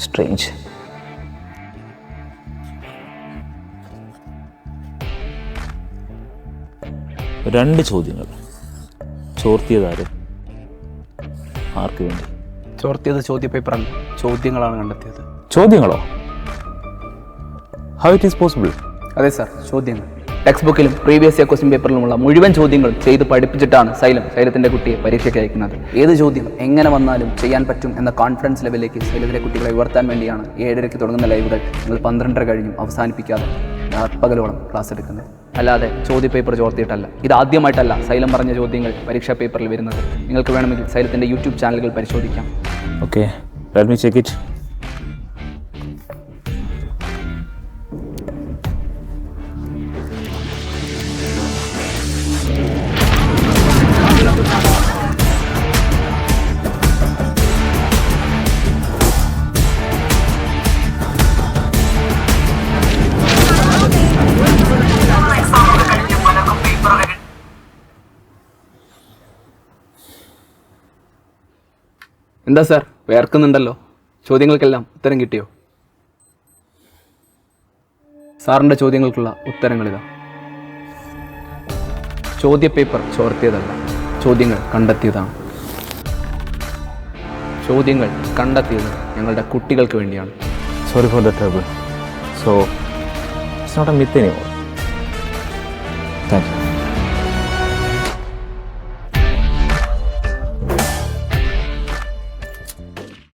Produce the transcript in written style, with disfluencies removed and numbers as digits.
Strange. രണ്ട് ചോദ്യങ്ങൾ. ചോർത്തിയതാര്? ആർക്ക് വേണ്ടി? ചോർത്തിയത് ചോദ്യപേപ്പറല്ല, ചോദ്യങ്ങളാണ് കണ്ടെത്തിയത്. ചോദ്യങ്ങളോ? How it is possible? അതെ സാർ, ചോദ്യങ്ങൾ. ടെക്സ്റ്റ് ബുക്കിലും പ്രീവിയസ് ഇയർ ക്വസ്റ്റ്യൻ പേപ്പറിലുമുള്ള മുഴുവൻ ചോദ്യങ്ങളും ചെയ്ത് പഠിപ്പിച്ചിട്ടാണ് സൈലത്തിൻ്റെ കുട്ടിയെ പരീക്ഷയ്ക്ക് അയക്കുന്നത്. ഏത് ചോദ്യം എങ്ങനെ വന്നാലും ചെയ്യാൻ പറ്റും എന്ന കോൺഫിഡൻസ് ലെവലിലേക്ക് സൈലത്തിലെ കുട്ടികളെ ഉയർത്താൻ വേണ്ടിയാണ് 7:30 തുടങ്ങുന്ന ലൈവുകൾ നിങ്ങൾ 12:30 കഴിഞ്ഞും അവസാനിപ്പിക്കാതെ പകലോളം ക്ലാസ് എടുക്കുന്നത്. അല്ലാതെ ചോദ്യപേപ്പർ ചോർത്തിയിട്ടല്ല. ഇത് ആദ്യമായിട്ടല്ല സൈലം പറഞ്ഞ ചോദ്യങ്ങൾ പരീക്ഷാ പേപ്പറിൽ വരുന്നത്. നിങ്ങൾക്ക് വേണമെങ്കിൽ സൈലത്തിൻ്റെ യൂട്യൂബ് ചാനലുകൾ പരിശോധിക്കാം. Okay, let me check it. എന്താ സാർ, വേർക്കുന്നുണ്ടല്ലോ? ചോദ്യങ്ങൾക്കെല്ലാം ഉത്തരം കിട്ടിയോ? സാറിൻ്റെ ചോദ്യങ്ങൾക്കുള്ള ഉത്തരങ്ങളിതാ. ചോദ്യപേപ്പർ ചോർത്തിയതല്ല, ചോദ്യങ്ങൾ കണ്ടെത്തിയതാണ്. ചോദ്യങ്ങൾ കണ്ടെത്തിയത് ഞങ്ങളുടെ കുട്ടികൾക്ക് വേണ്ടിയാണ്. Sorry for the trouble. So, it's not a myth anymore. Thank you.